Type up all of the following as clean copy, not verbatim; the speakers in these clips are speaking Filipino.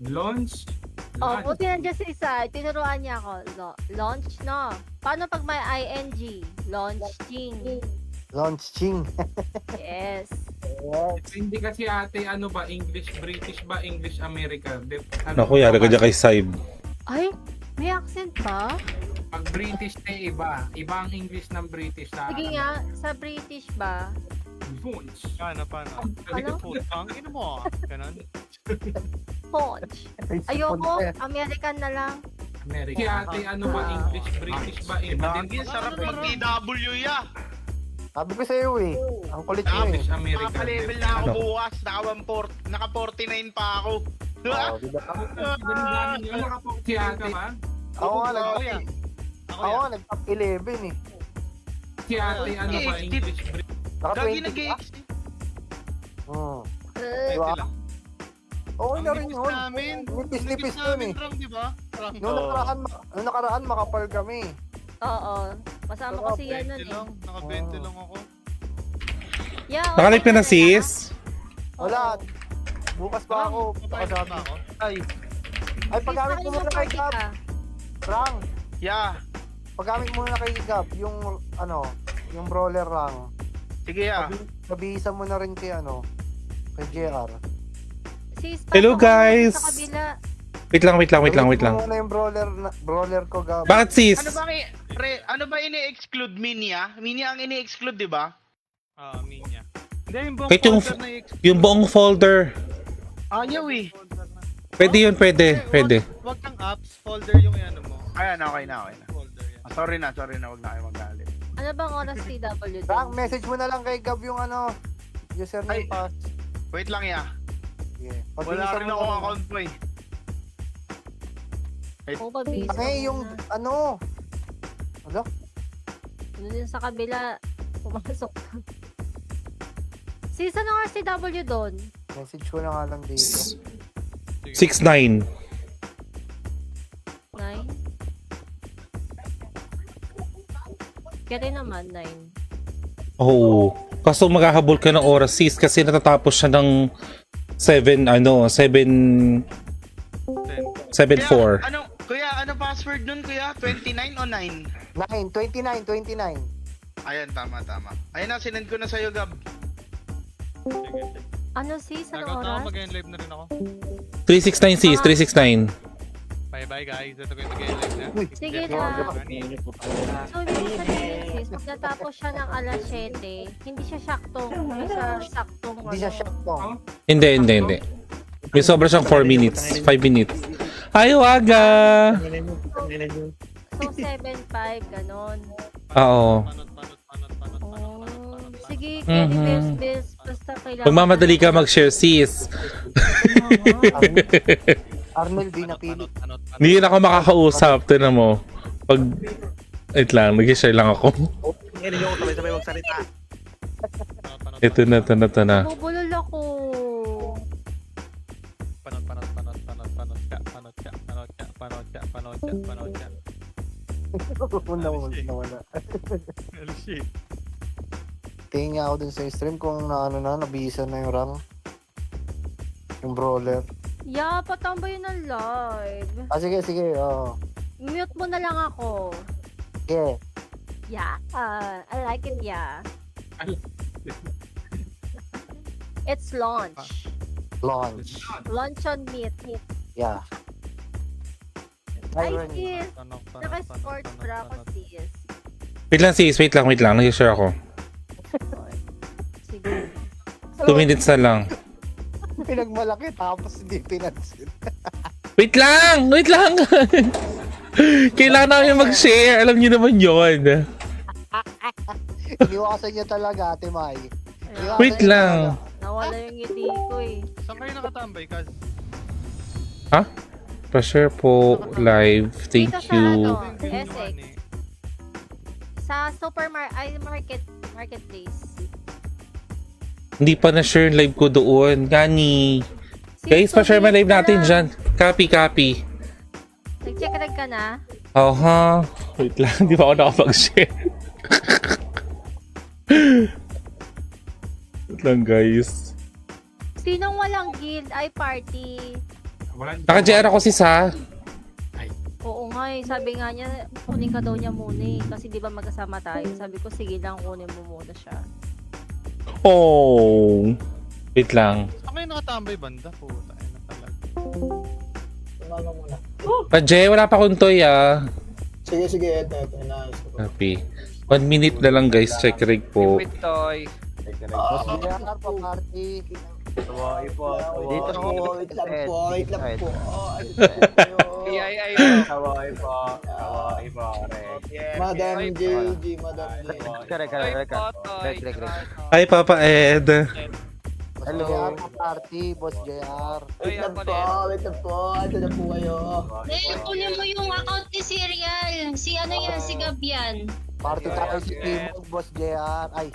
Launch. Oh, buti nandiyan si isa. Tinuruan niya ako. Launch, no? Paano pag may ing? Launching. Launching. Yes. Hindi kasi ate, ano ba, English British ba, English America? Naku, yara ka dyan kay Saib. Ay, may accent ba? Pag British na iba ang English ng British sa Sige nga, sa British ba? Launch. Paano? Ano? Ang ino mo Ganon. Punch. Ayoko, American na lang. America. Si ate, ano ba, English British ba, iba din? Sarap mag-DW ya. Sabi ko sa'yo eh. Ang kulit mo eh. English America. Naka-level na ako bukas. Naka-49 pa ako. Oo, diba? Si ate ba? Ako nga, Ako yan. nag-top 11 eh. Si ate, ano ba, English British? Naka Gagi 20 nag-EXT. Diba? Okay na Ang rin nipis yun. namin. Nipis-nipis Nipis yun namin, eh. Rang, di ba? Rang. Nung nakaraan makapal kami. Oo. Masama ko si yan nun 20 eh. lang. Naka-20 lang ako. Yeah, Nakalip ka na, lang. sis? Wala. Bukas pa ako. Papayag Sabi. na ako. Ay, Sis, paggamit mo muna kay party Gab. ka. Rang. Yeah. Paggamit muna kay Gab. Yung brawler lang. Sige ya. Sabihisan mo na rin kay kay JR. Sis, Hello, pasok ka guys. Sa kabila. Wait lang. Sabihin mo muna yung brawler ko, Gab. Bakit, sis? Ano ba ini-exclude Minya? Minya ang ini-exclude, di ba? Minya. Hindi, yung buong Kahit yung, folder na i-exclude. yung buong folder. Ayaw eh. Pwede yun, pwede. Wag kang apps, folder yung ano mo. Ayan, okay na. Folder yan. Sorry na, wag na kayo magalit. Ano bang oras TW? Rang, message mo na lang kay Gab yung username Ay. pass. Wait lang ya. Yeah. Wala rin akong account mo eh. Oo, pabisa. Okay, yung Ano din sa kabila. Pumasok. Sis, ano oras TW doon? message ko na nga lang dito. 6'9". 9? Kaya rin naman, 9. Oo. Kaso maghahabol ka ng oras, sis, kasi natatapos siya ng 7-4. Kuya, ano password nun kuya? 29 o 9? 29. Ayan, tama. Ayan na, sinend ko na sa'yo, Gab. Ano sis? Ano oras? Mag-live na rin ako. 369, sis. 369. Bye guys, ito ko yung mag-live na. Sige na. So, ibig sabihin sis, pag natapos siya ng alas 7, hindi siya saktong. Hindi siya saktong. Hindi siya shock to. Hindi. May sobra siyang 4 minutes. 5 minutes. Ay, waga! So, 7-5, ganon. Oo. Oh, sige, Kelly Bells, basta kailangan. Magmamadali ka mag-share, sis. Arnel, di napili. Hindi na ako makakausap. Tinan mo. Pag... Wait lang, nag-share lang ako. Ito na. Bubulol ako. Nawala. Tingin nga ako dun sa stream kung nabisa na yung rang. Yung brawler. Yeah, patambay ng live. Sige. Mute mo na lang ako. Yeah. Yeah, I like it, yeah. It's launch. Launch. Launch on meet. Yeah. Ay, Iron. sis. Naka-sports bra ako, sis. Wait lang, sis. Wait lang. Nag-share ako. Sige. 2 minutes na lang. Pinagmalaki tapos hindi pinansin. Wait lang! Kailangan namin mag-share. Alam niyo naman yon. Iniwasan niya talaga, Ate Mai. Wait lang. Nawala yung ngiti ko eh. Saan kayo nakatambay, Kaz? Ha? Pa-share po live. Thank Dito you. sa Essex. Sa marketplace. Hindi pa na-share live ko doon. Gani. Guys, pa-share mo live natin dyan. Copy. Nag-check rag ka na? Oh, ha? Wait lang. Di pa ako nakapag-share. Wait lang, guys. Sinong walang guild ay party? Walang Naka-JR ako si Sa. Oo nga eh, sabi nga niya, kunin ka daw niya muna eh. Kasi di ba magkasama tayo? Sabi ko, sige lang, kunin mo muna siya. Oh. Wait lang. Ako yung nakatambay banda. Puta, ayun na talaga. Tumama muna. Jay, wala pa akong toy ah. Sige, ito. Inaayos ko. Happy. 1 minute na lang guys, check rig po. With toy. Boss JR pa party. Dito ako. Wait lang po. PII Madam JG, Madam J. Hi Papa Ed. Hello. JR pa party, Boss JR. Wait lang po. Ito na po kayo. Kunin mo yung account ni Serial. Si ano yan, si Gabian. Party tayo si Timog, Boss JR. Ay,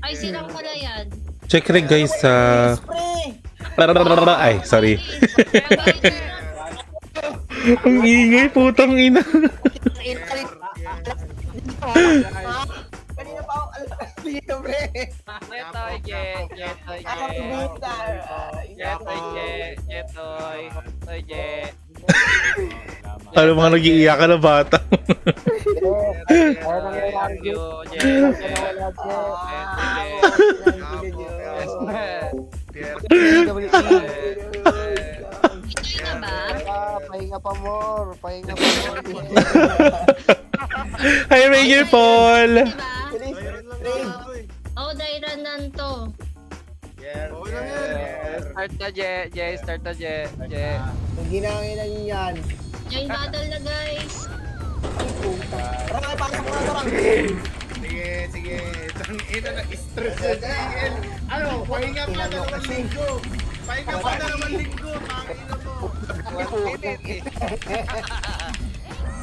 Ay, silang pala yan. Check rig guys sa... Ay, sorry. Ang ingay, putang ina. Kanina pa ako alas dito, pre. Ano mga nag-iiyakan na bata? ano nangyayari dito? Ito na ba? Pahinga pa more. Pahinga pa more. Hi Ranger Paul! Diba? Oh, Dairan nanto. Start na, Jay. Start na, Jay. Ang ginanginan niyo yan. Join battle na, guys. Tara, ay, pasok mo na, tara. Sige. Ina na stress na JL. Ano, pahinga pa na naman linggo. Pahinga pa na naman linggo. Tangina mo.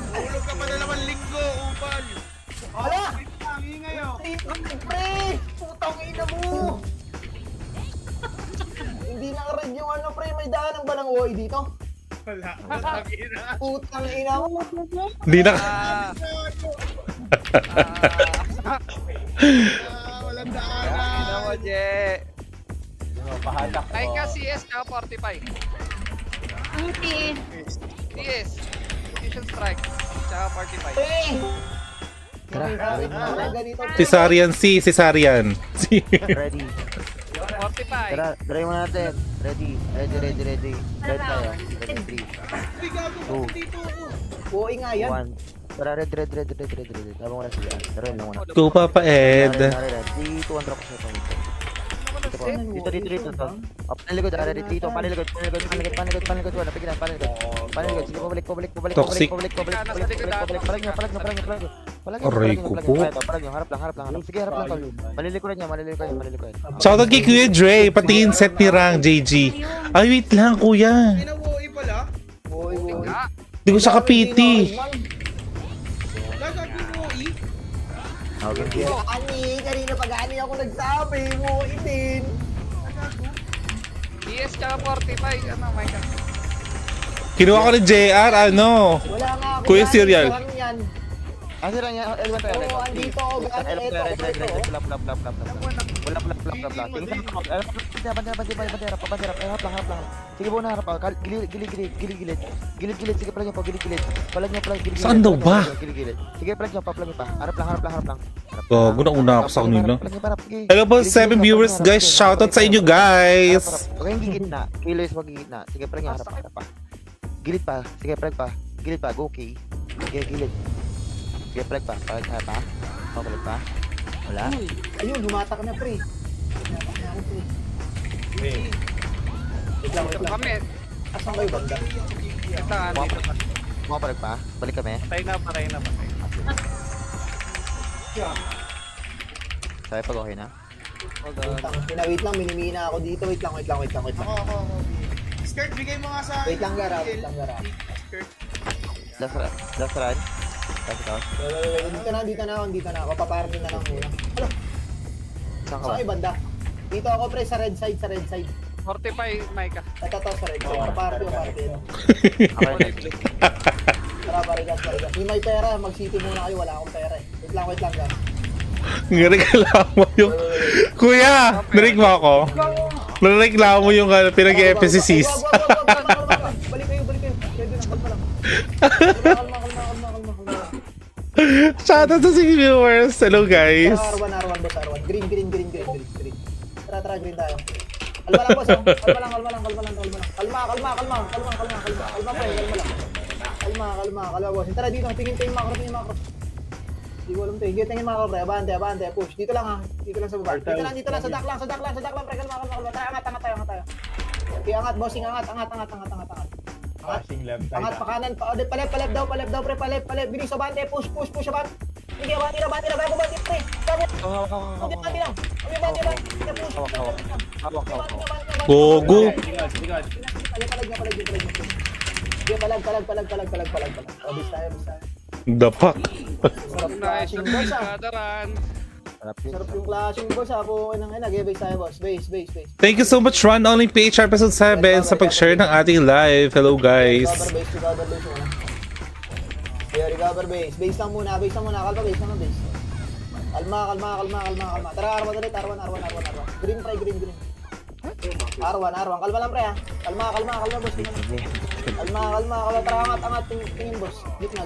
Ulog ka pa na naman linggo, upal. Hala! Ang ingay oh. Pre! Putang ina mo! Hindi na rin yung ano, pre. May daanan ba ng OI dito? Wala. Putang ina mo! Hindi na... Walang Ina daanan. mo, Jay. Ay ka CS ka 45. Okay. CS. Fusion strike. Tsaka 45. Pre! Tara, Cesarian si Cesarian. Si... ready. 45. Tara, try mo natin. Ready. Ready tayo. Ready, 3, 2, OI nga yan. 1. Tara, red. Tama mo na siya. Tara, yun lang muna. Go Papa Ed. 3, 2, 1, drop ko siya pa dito. Dito. Paniligod, dito. Paniligod. Wala, pigilan, paniligod. Sige, pabalik. Toxic. Palag nyo. Aray ko po. Palag nyo, harap lang. Sige, harap lang, tol. Malilikuran niya. Shoutout kay Kuya Dre, patingin set ni Rang JG. Ay, wait lang kuya. Pinawoy pala. OI. Hindi ko siya kapiti. Gagawin Okay. Kanina pag-ani ako nagsabi, OI din. CS tsaka 45. Ano, my God. Kinuha ko ni JR, ano? Wala nga ako. Kuya yan, Serial. lang yan. Ano lang yan? L1 tayo. Oo, andito ako. Gano'n ito. Harap lang. Sige po na, harap lang. Gilid. Sige, palag nyo pa, gilid. Saan daw ba? Gilid. Sige, palag nyo pa. Harap lang. Gago na una ako sa kanila. Palag nyo, harap. Sige. Hello po 7 viewers guys, shoutout sa inyo guys. Huwag kayong gigitna. Kilos wag gigitna. Sige, palag nyo, harap pa. Gilid pa. Sige, palag pa. Gilid pa, go okay. Sige, gilid. Sige, palag pa. Palag pa. Palag pa. Wala. Ayun, lumatak na, pre. Lumatak na ako, pre. Wait lang. Kami. Asan kayo banda? Ito, andito pa. Palag pa. Balik kami. Patay na. Sabi pag okay na. Wait lang, minimina ako dito. Wait lang. Ako. Skirt, bigay mo nga sa akin. Wait lang, gara. Skirt. Last run. Tapos ito. Dito na ako. Paparating na lang muna. Ano? Saan ka Saan ba? kayo banda? Dito ako, pre, sa red side. 45, Micah. Ito sa red side. Paparating. Okay. Tara, parigas. Yung may pera, mag-city muna kayo. Wala akong pera eh. Wait lang, gara. Nireklamo yung... Kuya! Narinig mo ako? Nireklamo yung pinag-e-epe si Sis. Balik kayo. Pwede na, kalma lang. Kalma. Shoutout sa viewers. Hello guys. Arwan, boss, Arwan. Green. Tara, green tayo. Kalma lang, boss, oh. Kalma lang. Kalma, pre, kalma, boss. Tara dito, tingin yung macro. Hindi ko alam to. Tingin macro, pre. Abante, push. Dito lang, ha. Dito lang sa baba. Dito lang, sa dak lang, pre. Kalma. Tara, angat tayo. Okay, angat, bossing, angat. Passing left side. Angat pa kanan, palep daw, pre, palep. Bilis, abante, push, abante. Hindi, abante, bago, pre. Abante lang. Gogo. Palag. Bis tayo. Dapak. Sarap Nice. flashing, boss, ah. Kadaran. Sarap yung flashing, boss, ah. Base tayo, boss. Base. Thank you so much, Run Only PH episode 7 sa pag-share ng ating live. Hello guys. Recover base muna. Yeah, recover base. Base lang muna. Kalma, base. Kalma. Tara, Arwan ulit. Arwan. Green. Arwan. Kalma lang, pre, ha. Kalma, boss. Kalma. Tara, angat. Tingin, boss. Gitna.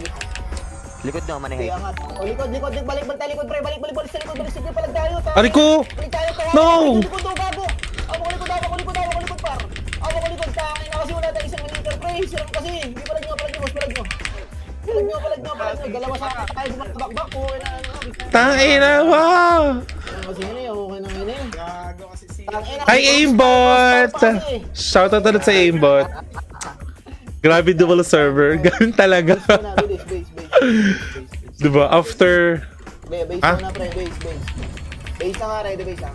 Likod nyo, Okay, manihay. angat. O, likod. Balik tayo, likod, pre. Balik sa likod. Sige, palag tayo. Ari ko! Balik tayo. No! Likod, gago. Ako likod, par. Ako likod, tangin na kasi wala tayo isang liter, pre. Siram kasi. Hindi palag nyo, boss. Palag nyo. Dalawa sa tayo bumakbak po. Tangina, wow! Kasi yun eh, okay na yun eh. Gago kasi si... Hi Aimbot! Shoutout ulit sa Aimbot. Grabe double server. Ganun talaga. Base. Diba? After... Base Ah? muna, pre. Base. Base na nga, ready, base ah.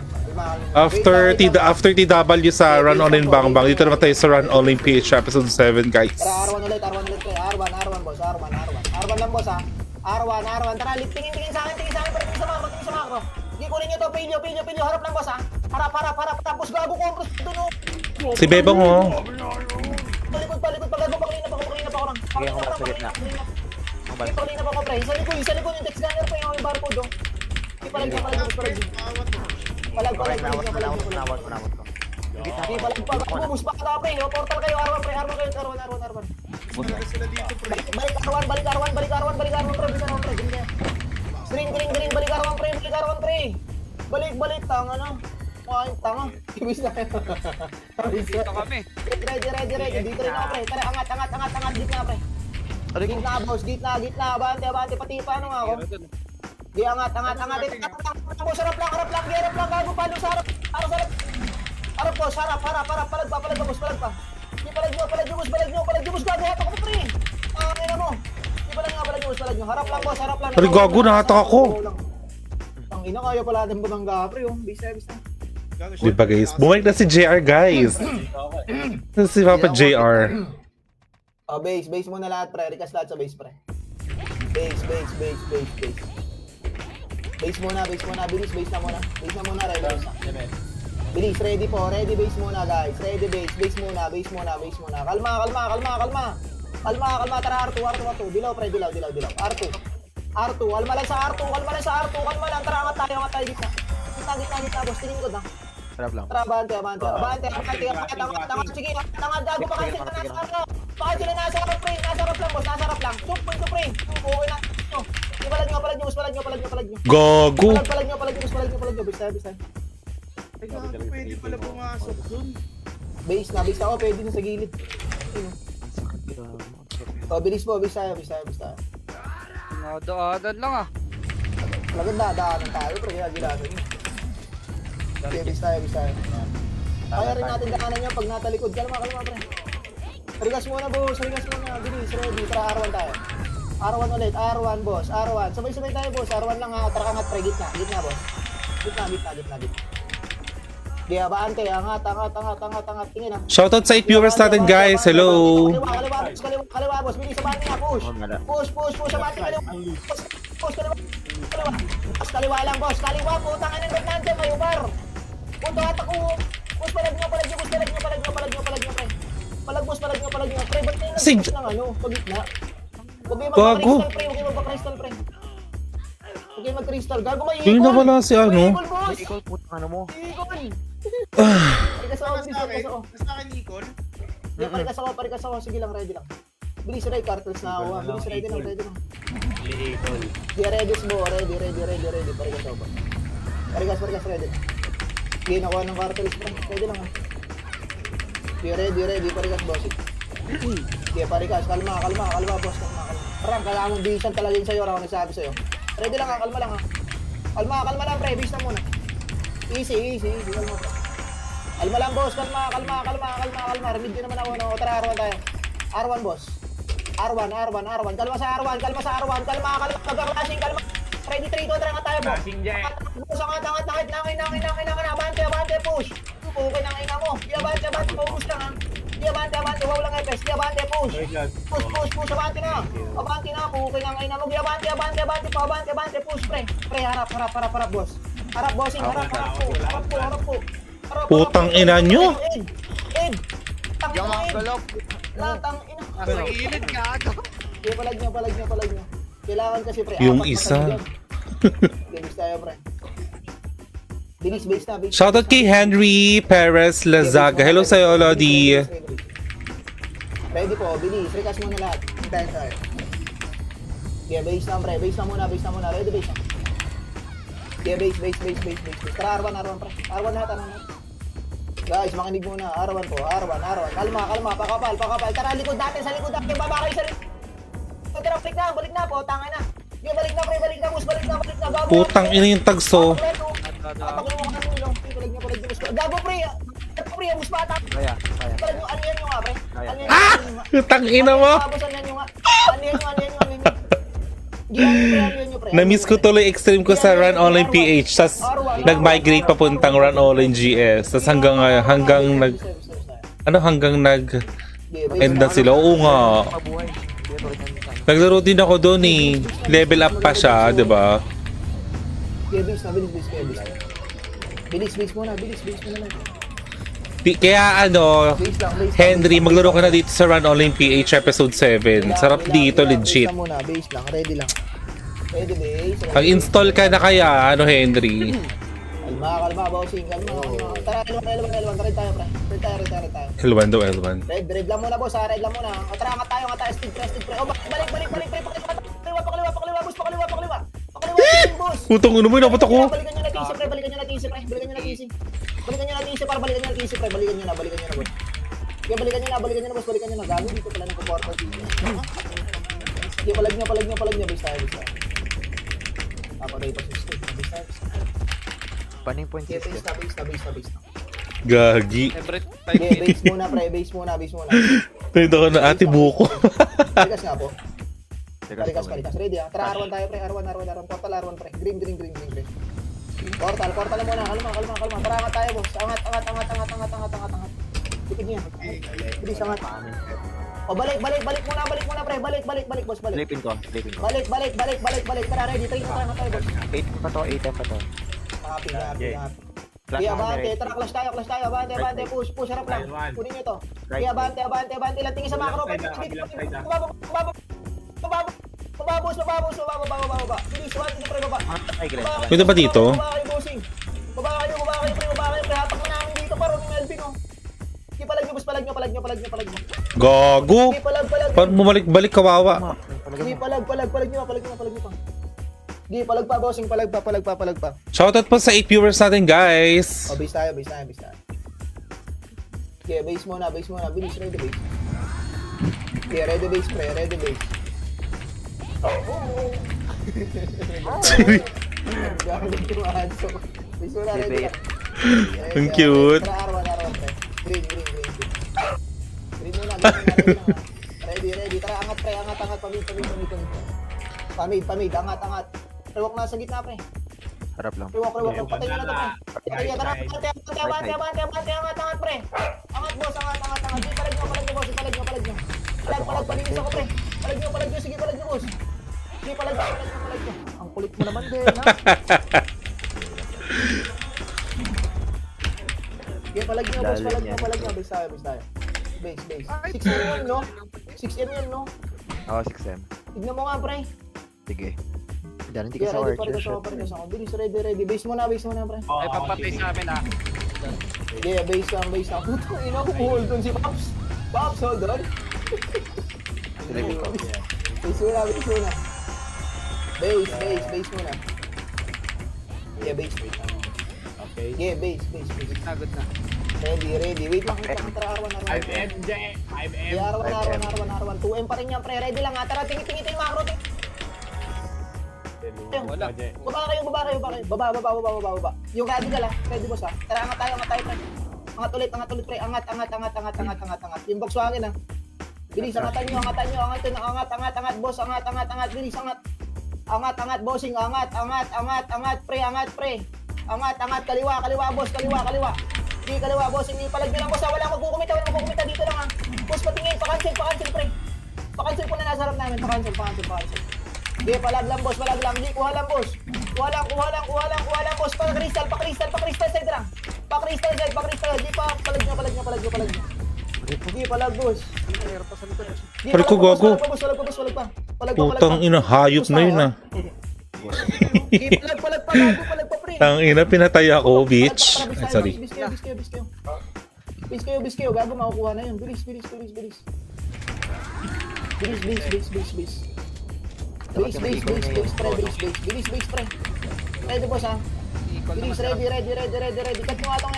After TW sa Run Online Bang Bang, dito naman tayo sa Run Online PH episode 7 guys. Tara, Arwan ulit, pre. Arwan, boss. Arwan lang, boss, ah. Arwan. Tara, tingin sa akin, pre. Tingin sa macro. Hindi ko rin nyo to, pilyo. Harap lang, boss, ah. Harap. Tapos gago ko, bro. Doon, oh. Si Bebong oh. Palikod. Paklina pa ako lang. Sige, ako sa gitna. Paklina pa ako, pre. Sa likod yung text gunner, pre. Yung barcode, oh. Palag. Nawal ko. Hindi palag pa. Bubus pa ka, pre. Portal kayo, Arwan, pre. Arwan. Balik Arwan, pre. Green. Balik Arwan, pre. Balik, tanga. Tanga. Ibis na. Dito kami. Ready. Dito rin ako, pre. Tara, angat. Gitna, pre. Gitna, boss. Gitna. Abante. Pati paano nga ako? Di, angat. Boss, harap lang. Gago, palo sa harap. Harap, boss. Harap. Palag pa, boss. Di, palag nyo, boss. Gago, hatak ako, pre. Ina mo. Di, palag nyo, boss. Harap lang, boss. Ari, gago, nahatak ako. Ang ina, kaya pala natin butangga, pre. Bis na. Diba guys? Bumalik na si JR guys. Si Papa JR. Oh, base muna lahat, pre. Recast lahat sa base, pre. Base. Base muna. Bilis, base na muna. Ready. Bilis, ready po. Ready, base muna, guys. Ready, base muna. Kalma. Tara, R2. Dilaw, pre. Dilaw. R2. Kalma lang sa R2. Tara, angat tayo. Gitna, boss. Tingin ko na. Sarap lang. Tara, abante. Sige, angat, gago pa kasi na nasa harap. Baka sila nasa harap, pre. Nasa harap lang, boss. Chup, pre. Okay na. Palag nyo. Gago. Palag nyo. Bisa. Pwede pala pumasok dun. Base na. Oh, pwede na sa gilid. Oh, bilis po. Bisa. Nadaadan lang ah. Maganda, daanan tayo, pre. Kaya ginano nyo. Okay, bisa. Kaya rin natin daanan nyo pag natalikod. Kalma, pre. Rigas muna, boss. Bilis, ready. Tara, R1 tayo. R1 ulit. R1, boss. R1. Sabay-sabay tayo, boss. R1 lang, ha. Tara, angat, pre. Gitna, boss. Gitna. Di, abante. Angat. Tingin, ha. Shoutout sa 8 viewers natin guys. Hello. Kaliwa, boss. Bilis, abante nga. Push. Abante, kaliwa. Push, kaliwa. Kaliwa lang, boss. Kaliwa, putang ina ng nandiyan. May ubar. Punto, hatak ko. Push, palag nyo, pre. Palag, boss. Pre, ba't kayo nag-push lang, pag gitna? Huwag kayo Gago. magpa-crystal, pre. Huwag kayo mag-crystal. Gago may Yung nawala si ano? May boss! May ikaw putang ano mo. Ikol! Parikas ako, Mas bilis, sa parikas ako. akin? Mas sa akin, Nicole? Hindi, parikas ako. Sige lang, ready lang. Bilis, Ray, cartels na ako. Bilis, ready lang, ready lang. Di, ready, mo. Ready. Parikas ako ba? Parikas, ready. Hindi, nakuha ng cartels, bro. Ready lang, ah. Di, ready. Parikas, boss. Di, parikas. Kalma, boss. Kalma. Parang, kailangan mong bihisan talaga yun sa'yo. Ako nagsabi sa'yo. Ready lang, ah. Kalma lang, ah. Kalma lang, pre. Base na muna. Easy. Kalma, pre. Kalma lang, boss. Kalma. Remid din naman ako. No? Tara, R1 tayo. R1, boss. R1. Kalma sa R1. Kalma. Pagka-clashing, kalma. Ready, 3, 2, tara nga tayo, boss. Boss, angat. Abante, push. Okay na ina mo. Di abante, focus lang, ha. Di abante, wow lang, FS. Di abante, push. Push, abante na. Okay na ina mo. Di abante, push, pre. Pre, harap, boss. Harap, bossing, harap po. Putang ina nyo. Ed. Yung mga galop. Tang ina. Nasa gilid ka ako. Di, palag nyo. Kailangan kasi, pre. Yung apat isa. patay dyan. Bilis tayo, pre. Bilis, base na. Shoutout kay Henry Perez Lazaga. Hello sa'yo, Lodi. Ready po, bilis. Rekas mo na lahat. Hintayin tayo. Yeah, base na, pre. Base na muna. Ready, base na. Yeah, base. Tara, R1, pre. R1 lahat, Guys, makinig muna. R1 po, R1. Kalma. Pakapal. Tara, likod natin. Baba kayo sa likod. Tara, balik na po. Tanga na. Yeah, balik na, pre. Balik na. Gago. Putang ina yung tagso. Pakulo ka ng ilong. Palag niya, boss. Gago, pre. Bus bata. Kaya. Palag mo, ano yan yung nga, pre? Putang ina mo. Na-miss ko tuloy extreme ko sa Run Online PH. Tas nag-migrate papuntang Run Online GS. Tas hanggang nag-end na sila. Oo nga. Naglaro din ako doon eh. Level up pa siya, di ba? Bilis muna lang. Kaya Base lang. Henry, maglaro ka na dito sa Run Online PH episode 7. Sarap dito, legit. Base lang muna, base lang. Ready lang. Ready, base. Pag-install ka na kaya, Henry? Kalma, bossing. Kalma. Tara, L1. Red tayo, pre. Red tayo. L1 daw, L1. Red lang muna, boss. Red lang muna. O, tara, angat tayo. Stick, pre. O, balik, pre. Pakaliwa, boss. Pakaliwa, boss. Putong ino mo, inapat ako. Balikan nyo na TC, pre. Balikan nyo na TC, para balikan nyo na, boss. Kaya balikan nyo na, boss. Balikan nyo na. Gago, dito pala ng comportal dito. Kaya palag nyo. Base tayo. Papaday pa sa stick. Base tayo. Paano yung point Kaya system? base na. Gagi. Every Okay, time. base muna, pre. Base muna. Nandito ko na ate buko. Palikas nga po. Teka, Palikas. Ready, ha? Tara, R1 tayo, pre. R1. Portal, R1, pre. Green, pre. Portal na muna. Kalma. Tara, angat tayo, boss. Angat. Tikid niya. Bilis, angat. O, balik muna, pre. Balik, boss. Slipin ko. Balik. Tara, ready. Train na tayo, boss. 8 pa to. Happy. Flash Kaya na abante, kami. tara, clash tayo. Abante, push, harap lang. Kunin nyo to. Kaya abante. Lang tingin sa macro. Bababa. Bilis, pre, baba. Ay, Glenn. Pwede ba dito? Baba kayo, bossing. Baba kayo, pre. Hatak mo namin dito, paro ni Melvin, oh. Sige, palag nyo. Gago. Sige, palag. Parang bumalik kawawa. Sige, palag nyo pa. Sige, palag pa, bossing. Palag pa. Shoutout po sa 8 viewers natin, guys. O, base tayo. Okay, base muna. Bilis, ready base. Okay, ready base, pre. Gagawin yung aso. Base muna, ready lang. Ang cute. Tara, R1, pre. Green. Green muna, ready. Tara, angat, pre. Angat. Pamid. Angat. Rewak na sa gitna, pre. Harap lang. Rewak. Patay nyo na to, pre. Patay, tara, abante, angat, pre. Angat, boss, angat. Sige, palag nyo, boss. Palinis ako, pre. Palag nyo, sige, boss. Sige, palag nyo. Ang kulit mo naman din, ha? Sige, palag nyo, boss. Base tayo. Base. 6M yun, no? 6M yun, no? Oo, 6M. Tignan mo nga, pre. Sige. Diyan, hindi Sige, ka sa ready pa rin archer. ako, pa rin ako. Bilis, ready. Base muna, pre. Ay, pagpatay sa amin ah. Sige, base lang. Putang ina, kumuhold doon si Pops. Pops, hold on. Sige, ko. Base muna. Base muna. Yeah, base. Okay. Yeah, base. Nagod na. Ready. Wait lang, tara, Arwan. 5M, J. 5M. Yeah, Arwan. 2M pa rin yan, pre. Ready lang ha. Tara, tingin macro. Wala. Baba kayo. Baba. Yung ready ka lang. Ready boss ha. Tara, angat tayo, pre. Angat ulit, pre. Angat. Yung box wangin ha. Bilis, angatan nyo. Angat, boss. Angat. Bilis, angat. Angat, bossing. Angat, pre. Angat, kaliwa, boss. Kaliwa. Hindi, kaliwa, bossing. Palag nyo lang, boss ha. Wala magkukumita dito lang ha. Boss, patingin. Pa-cancel, pre. Pa-cancel po na nasa harap namin. Pa-cancel. Hindi, palag lang, boss. Hindi, kuha lang, boss. Kuha lang, boss. Pa-crystal side lang. Pa-crystal side. Hindi pa, palag nyo. Hindi, palag, boss. Hindi, Pare ko, palag gago. pa. Putang ina, hayop na yun ah. Hindi, palag pa, pre. Tang ina, pinatay ako, bitch. Ay, sorry. Bis kayo. Gago, makukuha na yun. Bilis. Base, pre. Ready, boss, ha? Bilis, ready. Cut nyo nga itong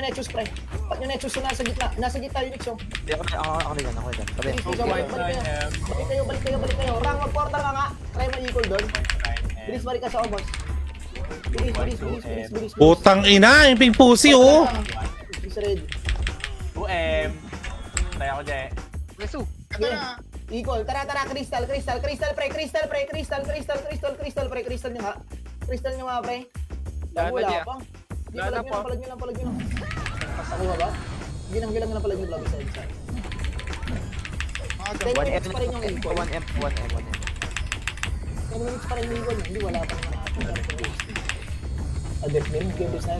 Nexus, pre. Cut nyo Nexus na nasa gitna yung Nexus. Ako na dyan. Sabi. Balik kayo. Rang, mag-portal nga. Try mo equal doon. Bilis, balik ka sa boss. Bilis. Putang ina, yung ping pussy oh. Bilis, ready. 2M. Tayo ako, J. Lesu. Equal. Tara, crystal, pre. Crystal nyo nga, pre. Gana niya. Palag nyo lang. Nakuha ba? Gilang na palag nyo lang. Side. 10 minutes pa rin yung equal. 1M. 10 minutes pa rin yung equal. Hindi, wala pa naman. Adept din. Base na.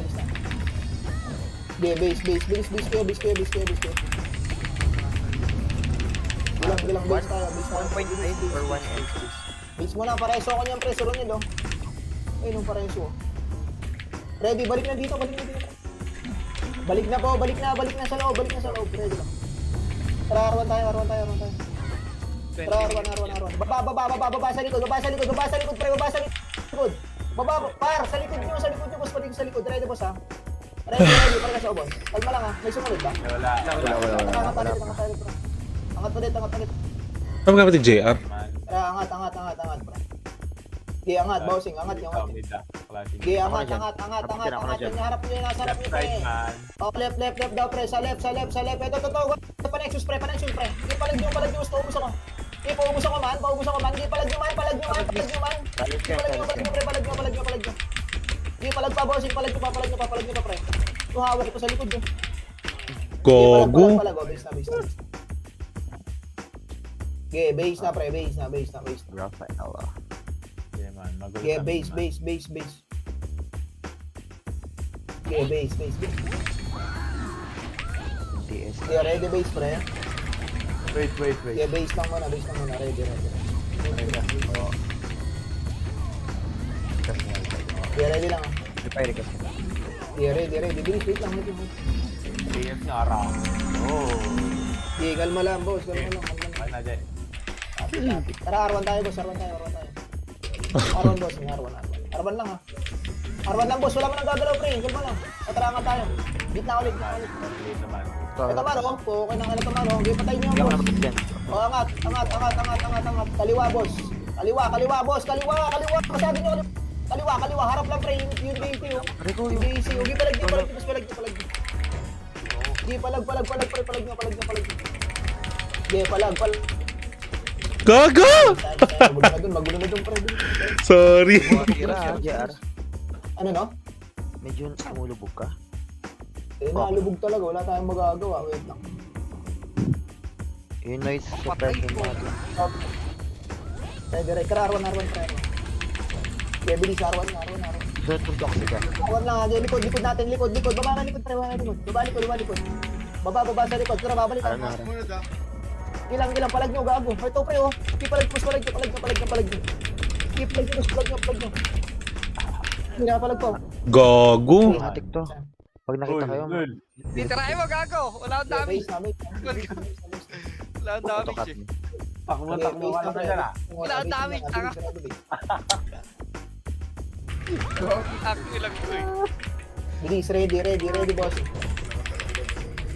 Base kayo. Gilang base tayo. 1.8 or 1M. Base mo na, pareso ko niyan, pre. Suro niyo, ayun yung pareso. Ready, balik na dito. Balik na sa loob. Ready lang. Tara, arwan tayo. Tara, arwan. Baba sa likod, pre. Par, sa likod nyo, boss. Balik sa likod. Ready, boss, ha? Ready, para ka sa boss. Kalma lang, ha? May sumunod ba? Wala. Angat ulit. Ano ka ba JR? Tara, angat, pre. Di, angat, bossing. Angat. Di, angat. Yung harap nyo, nasa harap nyo, pre. Left daw, pre. Sa left. Ito, totoo. Pa-nexus, pre. Di, palag nyo. Paubos ako. Di, paubos ako, man. Di, palag nyo, man. Palag nyo, pre. Di, palag pa, bossing. Palag nyo pa, pre. Tuhawag ito sa likod, yun. Gogo. Base na. Okay, base na, pre. Base na. Rafael. Okay, base. Okay, base. DS. Okay, ready, base, pre. Wait. Okay, base lang muna. Ready. Okay, ready lang. Prepare ka. Okay, ready. Bilis, wait lang. DS nga, round. Okay, kalma lang, boss. Ay na, J. Tara, arwan tayo, boss. Arwan, boss. Arwan lang, ha. Arwan lang, boss. Wala mo nang gagalaw, pre. Kalma lang. Tara, angat tayo. Gitna ulit. Wait naman. Ito man, oh. Okay na, ito man, oh. Okay, patayin niyo, Ilang boss. naman dyan. Oh, angat. Kaliwa, boss. Kaliwa. Masabi niyo, kaliwa. Harap lang, pre. Yung DC, oh. Yung DC. Okay, palag niyo. Hindi, palag niyo. Okay, palag. Gago! Magulo na dun, pre. Sorry. Tira, JR. Ano, no? Medyo umulubog ka. Nalubog talaga. Wala tayong magagawa. Wait lang. Yun noise suppression natin. Ready. Arwan. Okay, bilis, Arwan. Sunod ako sige. Arwan lang, likod natin. Baba ka likod, pre. Baba likod. Baba sa likod. Tara, babalik. Ilang palag nyo, gago. Ito, pre, oh. Palag nyo. Sige, plug nyo, boss. Plug nyo. Pinapalag po. Gago. Matik to. Pag nakita kayo, Titirahin mo, gago. Wala akong damage. Wala akong damage autocut eh. mo. Takbo ka na dyan ah. Wala akong damage, tanga. Active lang ko eh. Bilis, ready, boss.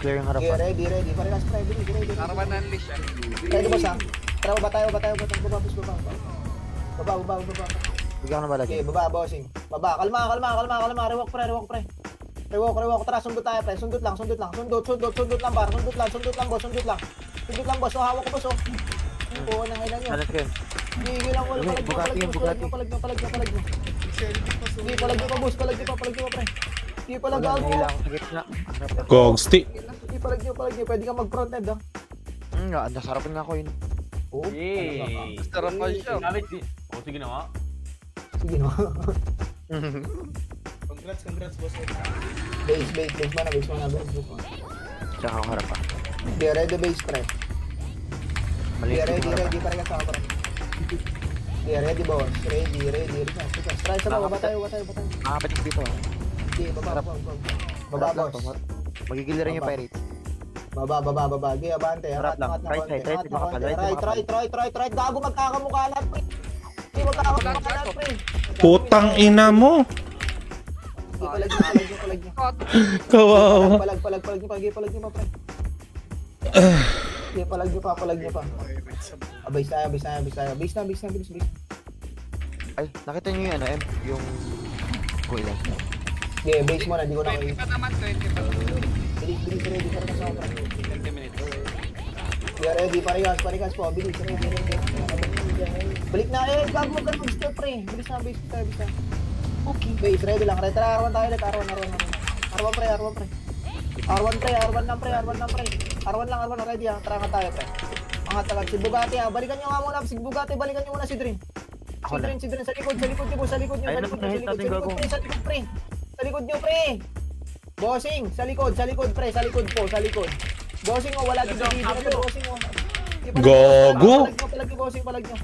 Clear yung Okay, harapan. ready. Parehas, pre, bilis, ready. Naraman na unleash yan. Ready, boss, ha? Tara, baba tayo. Baba, boss, baba. Baba. Bigyan ko na balagay. Okay, baba, bossing. Baba, kalma. Rewalk, pre. Rewalk. Tara, sundot tayo, pre. Sundot lang. Sundot lang, bar. Sundot lang, boss. So, hawak ko, boss, oh. Oo, nangailan nyo. Alas ko yun. Gigil lang, wala. Bugatti yun, Bugatti. Palag nyo. Hindi, palag nyo pa, boss. Palag nyo pa, pre. Hindi palag Wala, gago. nahila ako sa gitna. Harap na. Gogsti. Hindi, palag nyo. Pwede kang mag-front head, ah. Nasarapan nga ako yun. Oo. Sarap pa siya. Sige, no. Congrats, boss. Base mana. Tsaka ako harap pa. Okay, ready, base, pre. Maliit Okay, yung harapan. ready, pare ka sa kapra. Okay, ready, boss. Ready. Try sa baba, tayo. Makapatik dito. Okay, baba, Harap lang to. boss. Magigil rin yung pirates. Baba. Okay, abante. Harap lang. Right side, right, makapal, right, Right. Gago, magkakamukha lang, pre. Hindi magkakamukha lang, pre. Putang ina mo. Okay, palag nyo. Kawawa. Palag nyo pa, pre. Okay, palag nyo pa. Base tayo. Base na, bilis. Ay, nakita niyo yung M? Yung... Kung ilan. Okay, base mo na, hindi ko na 20 pa naman, 20 pa. Bilis, ready, para ka sa kapra. 20 minutes. Yeah, ready, parigas po. Bilis, ready. Balik na, gago mo ka mag-step, pre. Bilis na, base tayo. Okay. Base, ready lang. Tara, R1 tayo ulit. R1, pre. R1 lang, ready ha. Tara nga tayo, pre. Angat agad si Bugatti ha. Balikan nyo nga muna si Dream. Ako na. Si Dream, sa likod nyo, sa likod. Ayun na, patahin natin, gago. Sa likod nyo, pre. Bossing, sa likod, pre. Sa likod. Bossing, oh, wala dito na to, bossing, oh. Gago. Palag nyo, bossing, palag nyo.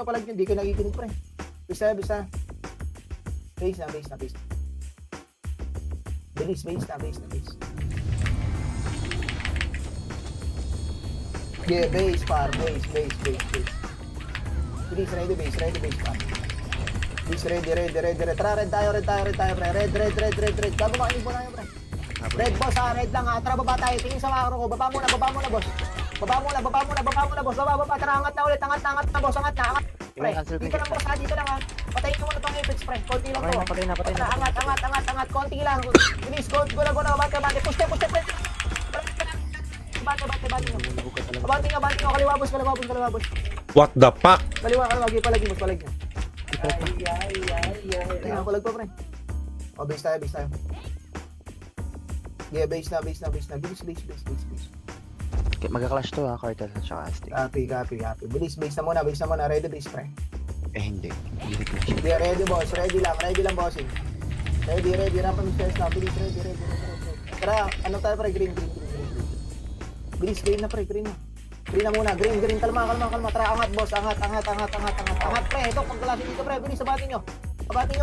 Palag nyo. Hindi ko nakikinig, pre. Bisa. Base na. Bilis, base na. Yeah, base, par. Base. Bilis, ready, base, par. Bilis, ready. Tara, red tayo, pre. Red. Gago, makinig mo na yun, pre. Red, boss, ha. Red lang, ha. Tara, baba tayo. Tingin sa makro ko. Baba muna, boss. Baba muna, boss. Baba. Tara, angat na ulit. Angat na, boss. Angat na. Pre, dito lang, boss, ha. Dito lang, ha. Patayin mo muna tong Apex, pre. Konti lang to. Patay na. Tara, angat. Konti lang. Bilis, go na. Bate. Push, pre. Bate. Abante nyo. Kaliwa, boss. What the fuck? Kaliwa. Palag nyo. Tingnan, palag pa, pre. O, base tayo. Yeah, base na. Bilis. Magka-clash to ha, Cartel at saka Aztec. Copy. Bilis, base na muna. Ready, base, pre. Hindi. Hindi clash. Yeah, ready, boss. Ready lang, bossing. Ready. Rampa ng stairs na. Bilis, ready. Tara, ano tayo, pre? Green. Bilis, green na, pre. Green na muna. Green. Kalma. Tara, angat, boss. Angat, pre. Ito, pagkalasin dito, pre. Bilis, sabatin nyo,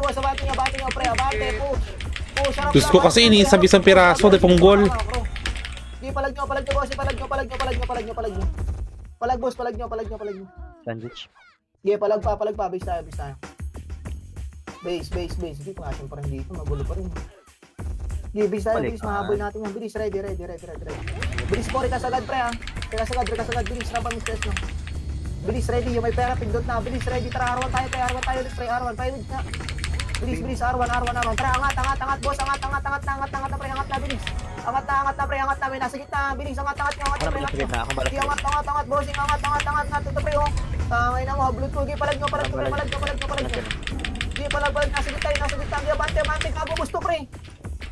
boss. Abante nyo, pre. Abante, push. Harap Diyos lang, ko kasi harap lang. iniisang isang piraso, de ponggol. Sige, palag nyo, boss. Palag nyo. Palag, boss. Palag nyo. Sandwich. Sige, palag pa. Base tayo. Base. Hindi pa nga siyempre dito. Magulo pa rin. Sige, base tayo. Bilis, mahabol natin yan. Bilis, ready. Bilis po, rekas agad, pre, ha. Rekas agad. Bilis, rampa ng stress, no. Bilis, ready. Yung may pera, pindot na. Bilis, ready. Tara, R1 tayo, pre. R1. Bilis. R1. Tara, angat, boss. Angat na, pre. Angat na, bilis. Angat na. May nasa gitna. Bilis, angat nyo. Ako na malapit na. Ako malapit. Sige, angat, bossing. Angat. Ito, pre, oh. Tangay na mo, hablot ko. Sige, palag nyo. Sige, palag. Nasa gitna. Sige, abante. Kago, gusto, pre.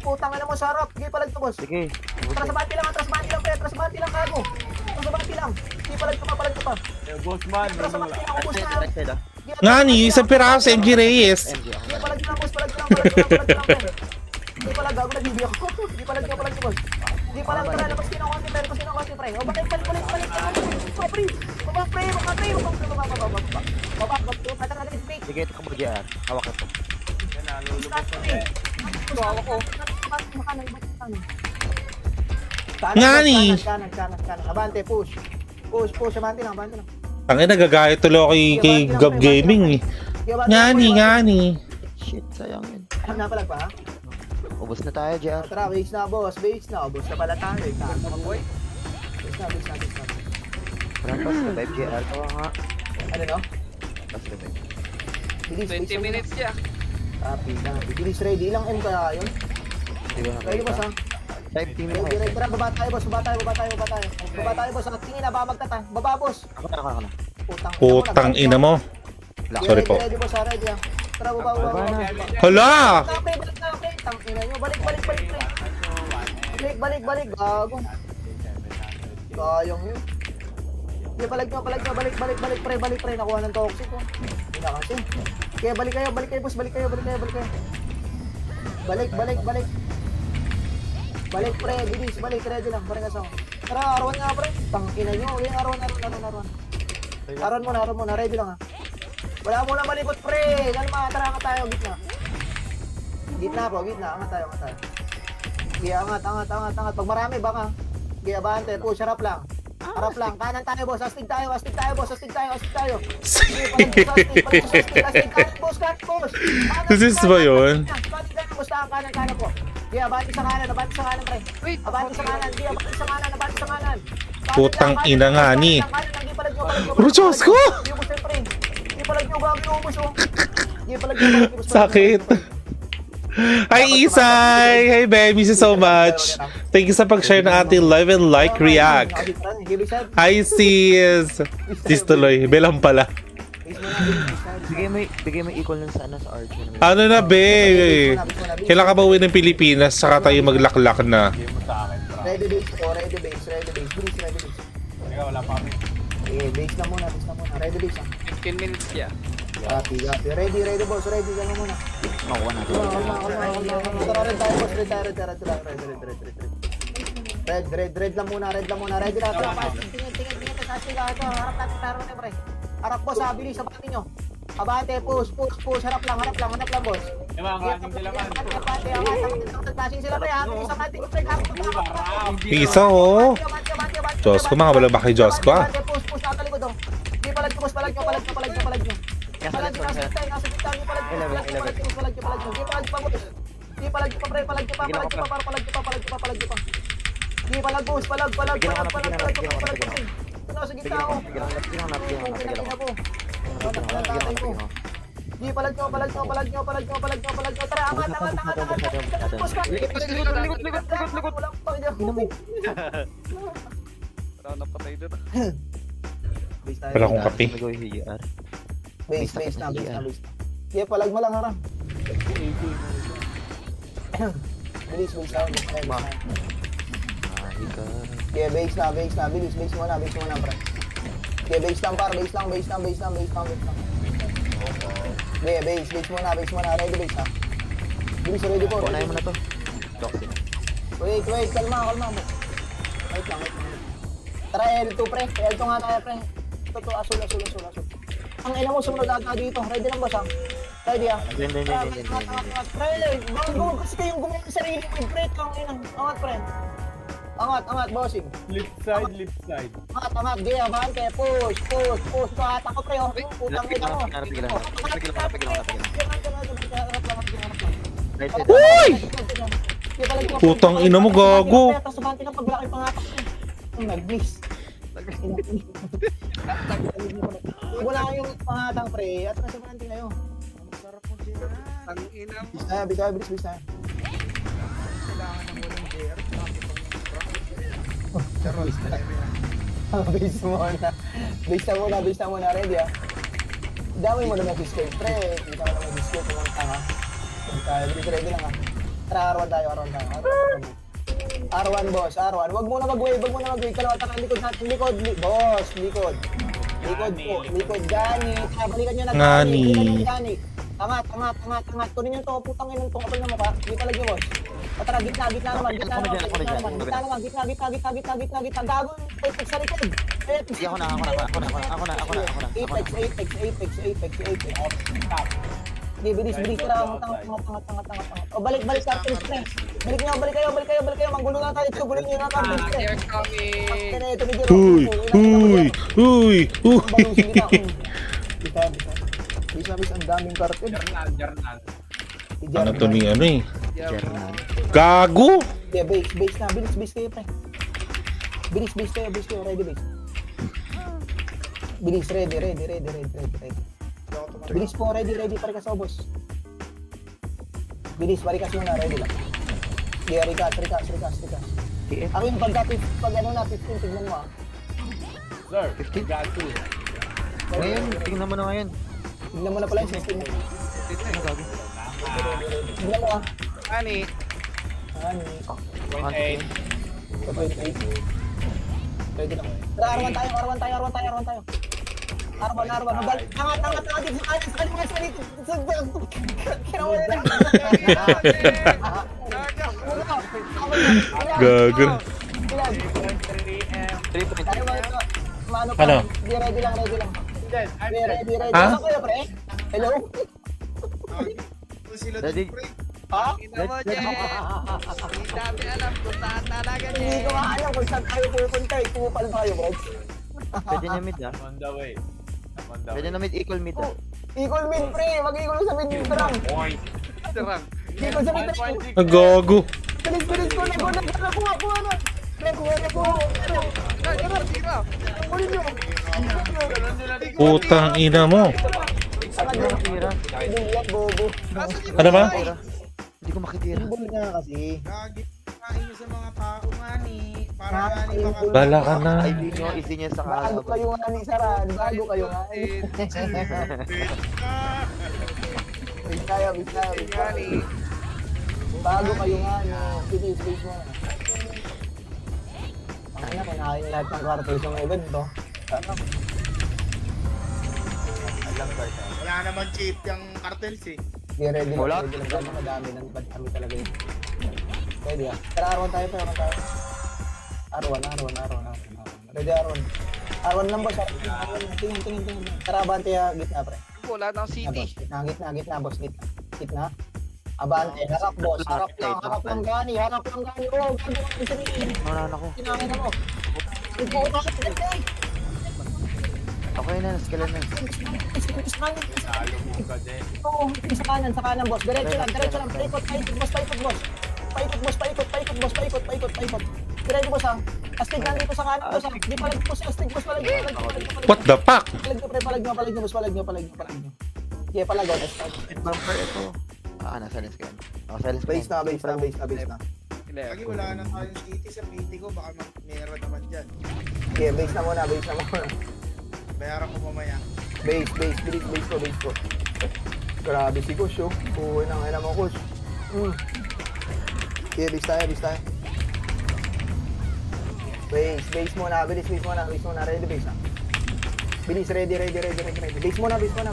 Putang ina mo sa harap. Sige, palag to, boss. Sige. Atras bati lang, pre. Atras bati lang, kago. Sige, palag to pa. Boss man. Atras bati lang, ubos na. Right side ah. Ngani, isang piraso, MG Reyes. MG ako. Sige, palag lang, boss. Pre. Sige, palag, gago, nag-ibig ako. Sige, palag to, boss. Hindi pa lang tara, labas kinukunti, pero kasi kinukunti, pre. O, balik. Baba, pre. Sige, ito ka mo, JR. Hawak ito. Ngani! Kanan. Abante, push. Push, abante lang. Tangin, nagagayat tuloy ako kay Gab Gaming eh. Ngani. Shit, sayang yun. Napalag pa, ha? Ubus na tayo, JR. Tara, base na, boss. Base na pala tayo. Boy. Base na. Rampas, revive, JR. Tawa nga. Ano, no? Tapos revive. Bilis, 20 minutes siya. Copy. Bilis, ready. Ilang M kaya yun? Hindi ko Ready, boss, ha? 5 team na Ready, kayo. Tara, baba tayo, boss. Baba tayo, boss. Ang tingin na, babagkat, ha? Baba, boss. Ako na. Putang ina mo. Sorry po. Ready, boss, ha? Ready, ha? Tara, baba. Hala! Balik na, pre. Tangina nyo. Balik, pre. Balik. Gago. Sayang yun. Sige, palag nyo. Balik, pre. Nakuha ng toxic, oh. Hindi na kasi. Kaya balik kayo, boss. Balik kayo. Balik. Balik, pre. Bilis. Balik. Ready lang. Parang kasama. Tara, arawan nga, pre. Tangina nyo. Yung arawan. Arawan muna. Ready lang, ha. Wala mo na malikot, pre. Kalma, tara ka tayo. Gitna po. Angat tayo. Sige, angat. Pag marami, baka. Sige, abante. Push, harap lang. Kanan tayo, boss. Astig tayo. Sige, kanan, boss. This is ba yun? Kanan po. Sige, abante sa kanan, pre. Abante sa kanan. Putang ina nga ni. Ruchos ko! Hindi palag nyo gagawin mo. Sakit. Hi Isay! Hi babe, miss you so much. Thank you sa pag-share na ating live and like react. Hi sis! Sis tuloy, belang pala. Bigay mo equal nun sa Archer. Ano na be? Kailan ka ba uwi ng Pilipinas saka tayo maglaklak na? Ready base. Bilis, ready base. Wala pa kami. Base na muna. Ready base, ha. 15 minutes siya. Copy. Ready, boss. Ready ka na muna. Makuha natin. Tara, red tayo, boss. Red. Red lang muna. Ready na. Tingin. Ito. Harap natin, pre. Harap, boss. Bilis, sabatin nyo. Abante, push. Harap lang, boss. Tasing sila, pre. Bilis, abante. Isa oh. Diyos ko, mga balabak kay Diyos ko ah. Push, nakalikod, oh. Hindi, palag nyo. Palag nyo. Nasa gitna, hindi palag nyo. Hindi, palag nyo pa, pre. Palag nyo pa. Hindi, palag, boss. Palag. Nasa gitna ako. Kinakina po. Hindi, palag nyo. Tara, angat. Boss ka. Likod. Walang pang dyan. Parang napatay doon. Wala akong kape. Base na. Sige, palag mo lang, harang. Bilis. Sige, base na. Bilis, base mo na, pre. Sige, base lang, par. Base lang. Sige, base mo na. Ready, base na. Bilis, ready po. Kunahin mo na to. Toxic. Wait. Kalma mo. Wait lang. Tara, L2, pre. L2 nga tayo, pre. Ito, asul. Ang ina mo, sumunod ata dito. Ready lang, boss, ha? Ready, ha? Hindi. Pre, gawin kasi kayong gumawa ng sarili mo, pre. Ang ina. Angat, pre. Angat, bossing. Left side. Angat. Di, abante. Push. Kahata ko, pre, oh. Putang ina mo. Uy! Putang ina mo, gago. Tapos abante na paglaki pangatak ko. Nag-miss. Wala kayong pangatang, pre. At nasa abante na yun. Masarap po siya. Ang ina mo. Bilis na. Kailangan ng walang JR. Base na muna. Ready, ha? Dami mo naman discord, pre. Kita mo naman discord kung ang tanga. Bilis, ready lang, ha? Tara, R1 tayo. R1, boss. Wag mo na mag-wave. Kalawatan ka, likod. Boss, likod. Likod, Gani. Balikan nyo na, Gani. Gani. Angat. Kunin nyo to, putang inang to. Kapal na mukha. Di palag nyo, boss. Tara, gitna naman, gitna naman. Gago, Apex sa likod. Apex. Sige, ako na. Apex. Sige, bilis, tara, tanga. O, balik, Cartels, pre. Balik kayo. Manggulo na tayo, gulong nyo na, Cartels, pre. They're coming. Ito, video. Uy! Bis, ang daming cartel. Jarnal. Ano to ni ano eh? Jernan. Gago! Yeah, base na. Bilis kayo, pre. Bilis kayo. Ready, base. Bilis, ready. Bilis po, ready. Pare ka sa boss. Bilis, parikas muna, ready lang. Yeah, rikas. Ako yung pag 15, tignan mo ah. Sir, 15? got to. Ngayon, tingnan mo na ngayon. Tignan mo na pala yung system mo. Tignan mo ah. Ani. Ano? 28. Ready lang. Tara, arwan tayo. Arwan. Angat dito sa kanin. Kinawala na. Gago. Ano? Ready lang. Ready. Ha? Saan kayo, pre? Hello? Sila Ready? pre. Ha? Ina mo, Jen. Hindi namin alam kung saan talaga, Hindi ko Jen. alam kung saan tayo pupunta. Kupal tayo, bro. Pwede na mid ah. On the way. Pwede na mid, equal mid ah. Equal mid, pre. Mag-equal sa mid dito lang. Sarang. Equal sa mid lang. Ang gago. Bilis ko. Kuha na. Kuha. Sira. Kunin nyo. Putang ina mo. Makitira. Biyak, bobo. Ano ba? Hindi ko makitira. Ibol nga kasi. Gagi. Kain nyo sa mga tao nga ni. Para nga ni baka... Bala ka na. Ay, easy nyo sa Bago kala. kayo nga ni Saran. Bago kayo nga. Bis tayo. Ani. Bago kayo nga ni. Bilis mo. Ang ina, kinahin lahat ng cartels yung event to. Wala naman cheap yung cartels eh. Di ready Wala. lang. Madami talaga yun. Ready ah. Tara, arwan tayo. Arwan. Ready, arwan. Arwan lang boss. Tingin. Tara, abante gitna, pre. Wala ng city. Gitna, boss. Gitna. Abante, harap, boss. Harap lang gani. Oh, gano'n ang sabihin. Naran ako. Kinangin mo. Okay na, skill na. Oo, sa kanan, boss. Diretso lang. Paikot, boss. Diretso, boss, ha. Astig nandito sa kanan, boss, ha. Di palag, boss. Astig, boss, palag. What the fuck? Palag nyo, boss, palag nyo. Yeah, palag, boss. Bumper ito. Nasa lens ka yan. Nasa lens ka yan. Base na. Lagi wala na tayong city sa PT ko. Baka meron naman dyan. Yeah, base na muna. Bayaran ko mamaya. Base ko. Grabe si Kush, oh. Uy, nang ina mo, Kush. Yeah, base tayo. Base muna. Ready, base na. Bilis, ready. Base muna. Wait lang.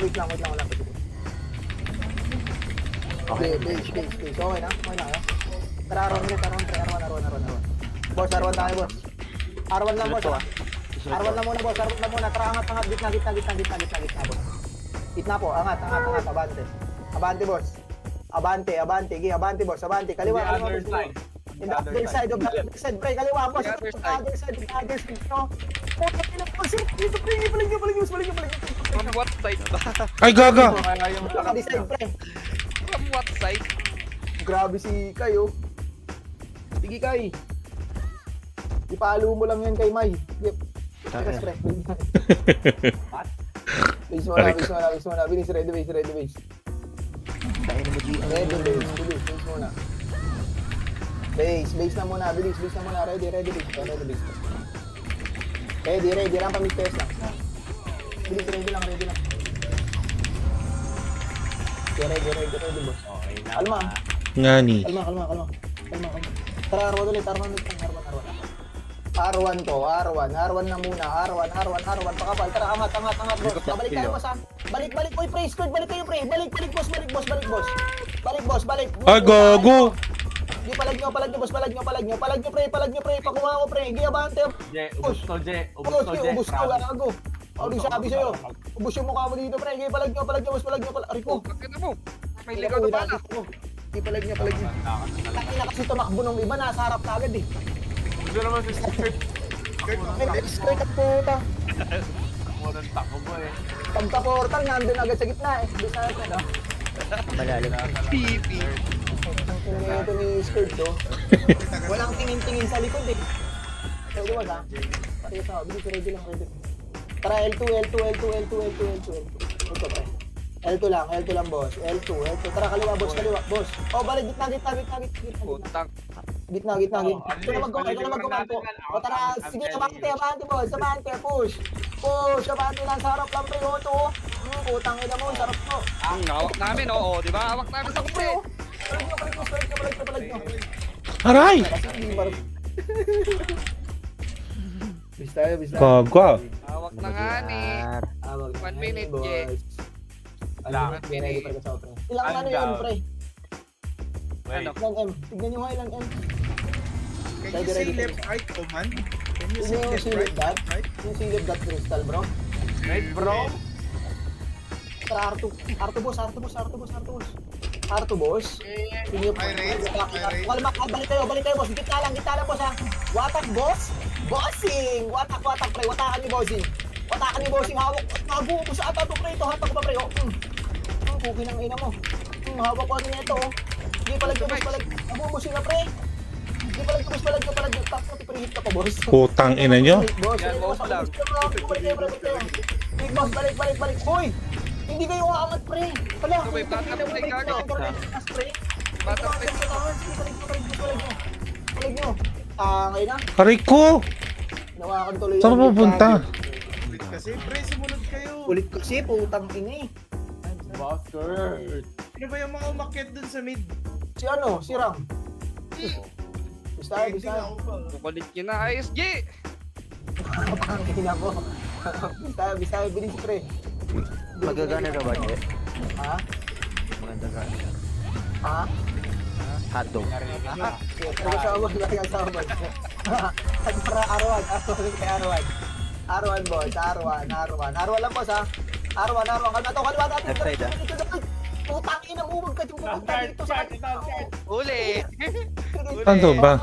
Okay, base. Okay na kayo? Tara, arwan. Boss, arwan tayo, boss. Arwan lang, boss, ha? Arwan lang muna, boss. Tara, angat. Gitna, boss. Gitna po, angat. Abante, boss. Abante, boss. Kaliwa, other boss. side. In the other side, pre, kaliwa, boss. The other side. No? Puta, boss. Dito, pre, palig. From what side ba? Ay, gaga! Other side, pre. From what side? Grabe si Kayo. Sige, Kay. Ipalo mo lang yan kay May. Yep. Teka, pre. Base muna. Bilis, ready base. Tayo na mo, G. Ready base muna. Base na muna. Bilis na muna. Ready base. Ready. Lang pa test lang. Bilis, ready lang. Okay, ready, boss. Okay na. Kalma. Ngani. Kalma. Tara, arwan ulit. Arwan to. Arwan na muna. Arwan. Pakapal. Tara, angat, boss. Balik tayo, boss, ha. Balik. Uy, pre, squad. Balik kayo, pre. Balik, boss. Balik. Ay, gago! Di palag nyo, boss, palag nyo, pre, pakuha ko, pre. Hindi, abante. Je, ubus to, Je. Ubus Ubus to, ko, Je. ubus ko, gago. Ano yung sabi sa'yo? Ubus yung mukha mo dito, pre. Hindi, palag nyo, boss, palag nyo. Aray ko. Bakit mo? May ligaw na bala. Di palag nyo. Laki na kasi tumakbo nung iba, nasa harap na agad eh. Gusto naman sa skirt. May skirt at puta. Mo ng tako mo eh. Pagka-portal, nandun agad sa gitna eh. Di sa atin, ah. Malalim. Pipi. Ang tingin ito ni skirt, oh. Walang tingin-tingin sa likod eh. So, di ba sa? Pakita ko, bilis, ready lang, ready. Tara, L2. Ito, pre. L2 lang, boss. L2. Tara, kaliwa, boss. Oh, balik, gitna. Putang. Gitna. Ito na magkumanto. O, tara, sige, abante, boss. Abante, push. Abante lang, sarap lang, pre. O, ito, oh. Putang ina mo, sarap mo. Ang hawak namin, oo. Di ba? Hawak namin sa kupre. Palag nyo. Aray! Kasi hindi marap. Bis tayo. Gago. Hawak na nga ni. 1 minute, Je. Alam mo, ready pa sa pre. Ilang ano yun, pre? Wait. Ano? Ilang M. Tignan nyo nga ilang M. Can you say left right, command? Can you say Sino yung left silip right? that? Yung silip that crystal, bro? Right, bro? Tara, Arto boss. Sino Ay, raid. Kalma, balik kayo, boss. Gitna lang, boss, ha. Watak, boss. Bossing. Watak, pre. Watakan ni bossing. Hawak. Nabuo ko sa ata to, pre. Ito, hatak pa, pre. Oh. Kuki ng ina mo. Hawak ko ano nito, oh. Hindi palag. Nabuo sila, pre. Hindi palag. Tapos hit ka pa, boss. Putang ina nyo. Boss, Yan, mo lang. Big boss, balik. Hoy! Hindi kayo aangat, pre. Wala. May bata pa rin kagad. Bata pa rin. Palag nyo. Tangay na. Aray ko! Nawakan tuloy. Saan ka pupunta? Ulit kasi, pre, sumunod kayo. Ulit kasi, putang ina eh. Busker. Ano ba yung mga umakyat dun sa mid? Si ano? Si Ram. Bista. Ako pa. Kukulit nyo na, ISG. Tangina mo. Bista. Bilis, pre. Magagana ka ba, Je? Ha? Maganda ka. Ha? Hotdog. Nagkasabot. Para Arwan. Arwan, boss. Arwan lang, boss, ha? Arwan. Kalma natin. Left side, ha? Putang ina mo. Huwag ka dyan pumunta dito sa Uli. Ano ba?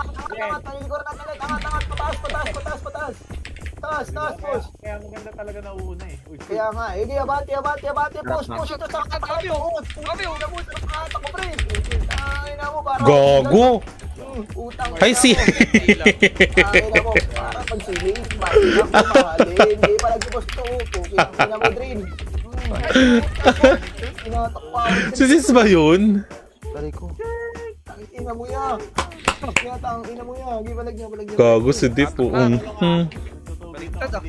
Taas, push. Kaya maganda talaga na uuna eh. Uy, Kaya nga, hindi, abante, push ito sa Kami, oh. Kami, oh. Ako, pre. Ay, na mo, parang... Gago! Utang. Ay, si... Ay, na mo, parang pagsiling. Bakit ako mahalin? Hindi pa nagtipos ito. Kina mo, Drin. Si Sis ba yun? Aray ko. Ina mo yan. Ina mo yan. Hindi palag niya. Gago si Dip po. Baliktad, ah.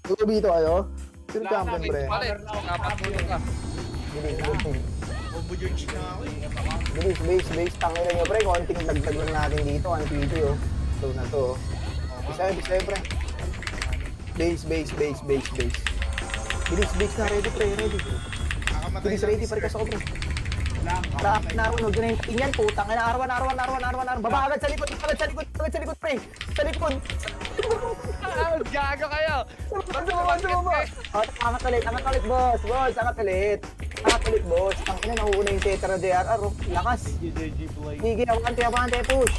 Tutubito kayo? Sino champion, pre? Palit. Dapat mo ka. Combo George na ako eh. Bilis. Tangin na nyo, pre. Konting dagdag lang natin dito. Ang TV, oh. So na to, oh. Bisayo, pre. Base. Bilis na. Ready, pre. Nakamatay Bilis, ready. Parikas ako, pre. Narunog na yung tingyan. Putang na. Arwan. Baba agad sa likod, pre. Sa likod. Gago kayo. Angat ulit, boss. Angat ulit, boss. Tangina, nauuna yung Tetra DRR, oh. Lakas. Sige, abante, push.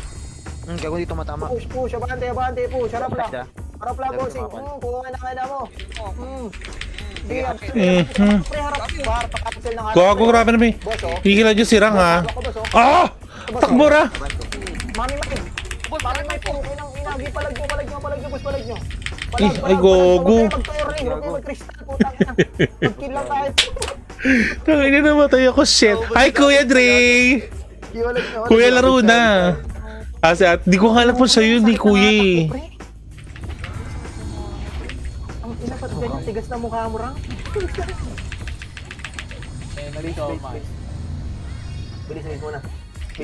Gago dito matama. Push, abante, push. Harap lang. Siya. Harap lang, bossing. Kuha na mo. Sige, pre, harap. Pakapsel ng harap. Gago, grabe na may. Boss, oh. Higilan nyo sirang ha. Ako, boss, oh. Ah! Takbo ra! Mami, inagi, palag nyo, boss, palag nyo. Ay, gogo. Mag-touring, huwag kayo mag-crystal, putang ina. Mag-kill lang tayo. Tangina, namatay ako, shit. Hi, Kuya Dre! Kuya, laro na. Kasi at di ko alam po siya yun, ni Kuya eh. Ang ina pa ganyan, tigas na mukha mo, Rang. nalito ako, man. Bilis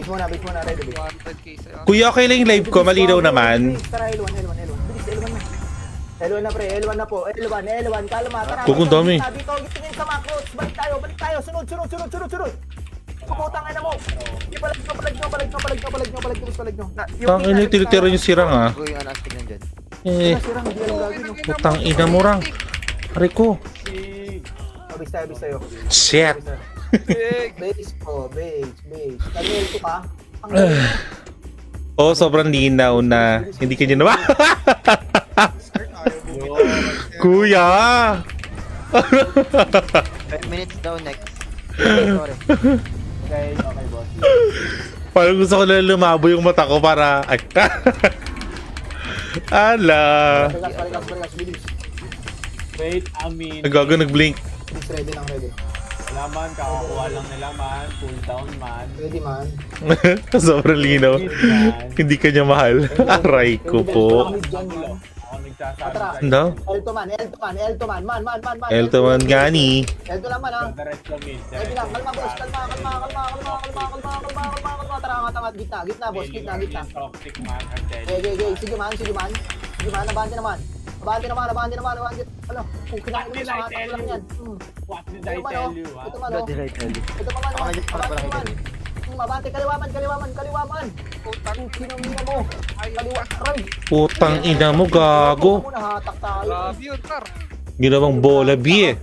muna, ready. 100k sa'yo. Kuya, okay lang yung live ko, malinaw naman. Tara, L1. Bilis, L1 na. L1 na, pre. L1 na po. L1. Kalma. Tara. Kung dami. Dito, tingin sa macros. Balik tayo. Sunod. Putang ina mo. Ipalag nyo. Tangina yung tinitira yung sirang ah. Go yung anastig nandyan. Eh, Sirang, hindi alam gagawin. no? putang ina mo rang. Aray ko. Bis tayo. Shit. Base ko, base. Kalito ka. Ang Oh, sobrang linaw na hindi kanya naman. Kuya! 5 minutes daw next. Sorry. Okay, boss. Parang gusto ko na lumabo yung mata ko para... Ay. Ala. Palikas, bilis. Wait, Amin. Nagago nag-blink. Bilis, ready. Wala man, kakakuha lang nila man. Cool down man. Ready man. Sobrang linaw. Mid man. Hindi kanya mahal. Aray ko po. Mid dyan, man. Ako nagsasabi Tara. sa'yo. No? Elto man. Man. Elto man gani. Elto lang man ha. Diretso mid. Ready lang, kalma boss, kalma. Tara, angat, gitna, boss, gitna. Toxic man. Sige man. Abante naman. Ano, kung kinain mo sa atak lang yan. What did I tell you? Ito man, Go direct health. Ito man, Ako medyo abante malaki naman. din. Abante, kaliwaman. Ang kinamina mo. Kaliwa, aray. Putang ina mo, gago. Ako nahatak tayo. Grabe yun, par. Ginawang bola B eh.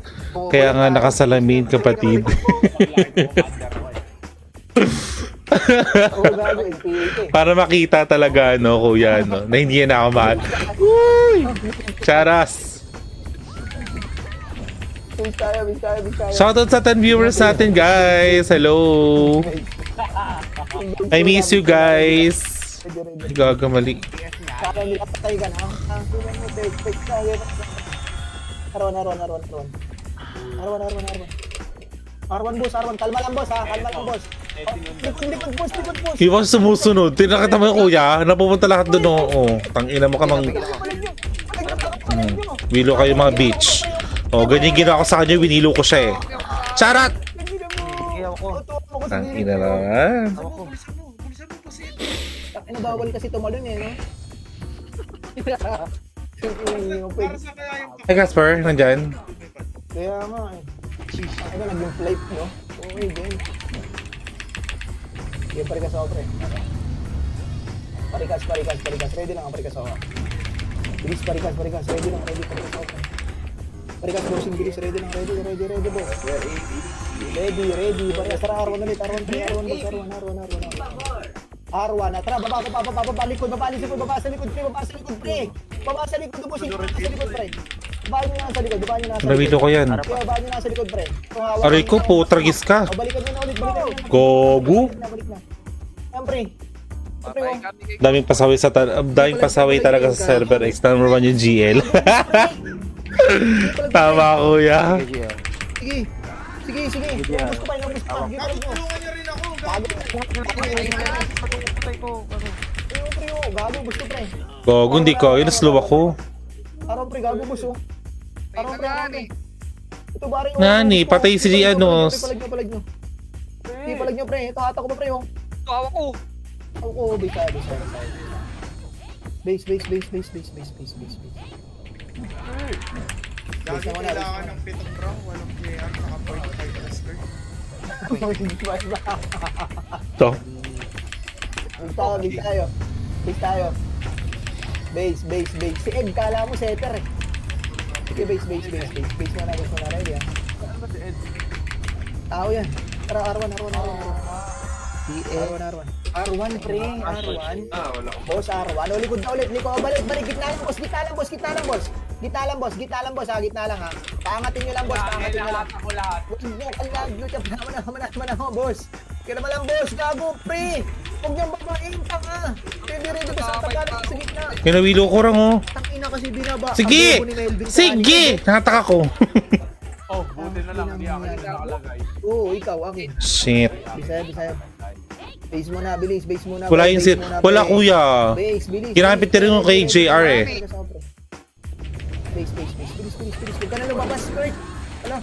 Kaya nga nakasalamin kapatid. Oo, gago, LPA. Para makita talaga no, kuya no, na hindi yan ako mahal. Uy! Charas! Bis tayo. Shoutout sa 10 viewers natin guys! Hello! I miss you guys! Ay, gagamali. Kaya nila patay ka na. Ang tuloy mo, fake tayo. Arwan. Arwan, kalma lang boss. Likod boss. Hindi ba sumusunod? Tinakita mo yung kuya, napupunta lahat doon oo. Tangina mo ka mang... Wilo kayo mga bitch. O, ganyan ginawa ko sa kanya, winilo ko siya eh. Charat! Sige ako. Tangina naman. Ano bawal kasi tumalon eh, no? Para sa kaya yung Hey Casper, nandyan? Kaya nga eh. Ano naging flight, no? Okay, game. Sige, parikas ako, pre. Parikas. Ready lang ang parikas ako. Bilis, parikas. Ready lang, parikas ako, pre. Parikas, bossing, bilis. Ready lang, ready, boss. Ready. Parikas, tara, Arwan ulit. Arwan, boss. Arwan, tara, baba, likod, baba sa likod, pre. Baba sa likod, bossing, baba sa likod, pre. Baba nyo na sa likod. Nawilo ko yan. Kaya baba nyo na sa likod, pre. Aray ko po, tragis ka. O, balikan nyo na ulit. Gogo. Balik na. Yan, pre. Patay kami kay Daming pasaway talaga sa server X. Number 1 yung GL. Tama kuya. Sige, GR. Sige. Ubus ko pa. Give up nyo. tulungan niyo rin ako. Gago, gusto, pre. Gogo, hindi ko. Yun, slow ako. Araw, pre, gago, gusto. Araw, pre, ito ba rin? Nani, patay si ano. Palag nyo. Hindi, palag nyo, pre. Ito, hatak ko pa, pre, oh. Ito, hawak ko. Oo, base tayo. Base. Lagi kailangan ng pitong round. Walang player. Naka-point 5 Casper. To. Base tayo. Base. Si Ed, kala mo setter eh. Sige, base. Base mo na, ready ah. Ano ba si Ed? Tao yan. Tara, Arwan. R1, pre. R1. Boss, R1. O, likod na ulit. Balik. Gitna lang, boss. Gitna lang, ha. Paangatin nyo lang, boss. Ako lahat. Boss. Kaya naman lang, boss. Gago, pre. Huwag niyang babain, tanga. Ready ko sa tagalan sa gitna. Kinawilo ko rang oh. Tangina kasi binaba. Sige! Ang bobo ni Melvin. Sige! Nakataka ko. Oh, buti na lang. Hindi ako nakalagay. Oo, ikaw, akin. Shit. Bisaya. Base mo na, bilis. Base mo na. Wala yung base sit. mo na, Wala pre. kuya. Base, bilis. Kinapit rin ko kay JR eh. Base. Bilis. Huwag ka na lumabas, Kurt. Ala.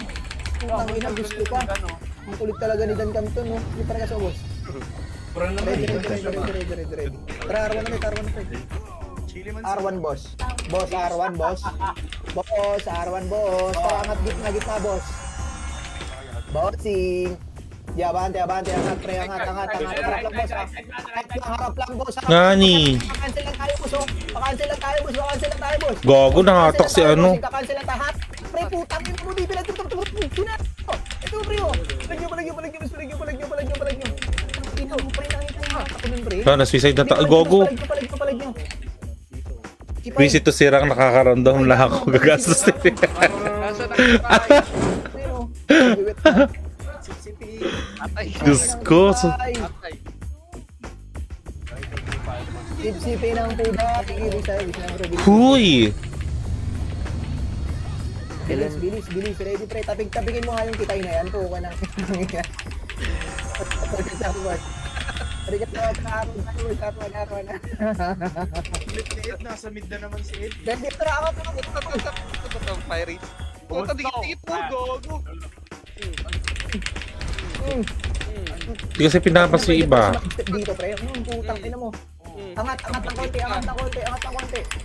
Ang ina, gusto ka. Ang kulit talaga ni Dan Campton, no? Hindi pa rin ka sa boss. Ready. Tara, R1 ulit. R1, boss. R1, boss. Tara, angat gitna, boss. Bossing. Di, abante, angat, pre, angat. Harap lang, boss, ah. Harap lang, boss. Ngani. Kakancel lang tayo, boss, oh. Kakancel lang tayo, boss. Gago, nakatok si ano. Kakancel lang tayo. Pre, putang ina mo, di pinagtutok. Sina? Ito, pre, oh. Palag nyo. Ito, pre, nakita nyo. Ako nun, pre. Ah, na-suicide na tao. Gago. Palag nyo. Visit to sirang nakakaramdam lang ako gagastos din. Nasa nakipay. Atay. Diyos ko. Atay. Sipsipin ang puda. Ibig sa'yo, Huy! Bilis. Ready, pre. Tabigin mo nga yung kitay na yan. Tuwa ka na. Araw na. Ulit ni Ed, nasa mid na naman si Ed. Then, dito na ako. Ito, pirate. Puta, dikit mo, gogo. Hindi kasi pinapas yung iba. Dito, pre. Putang ina mo. Angat ng konti.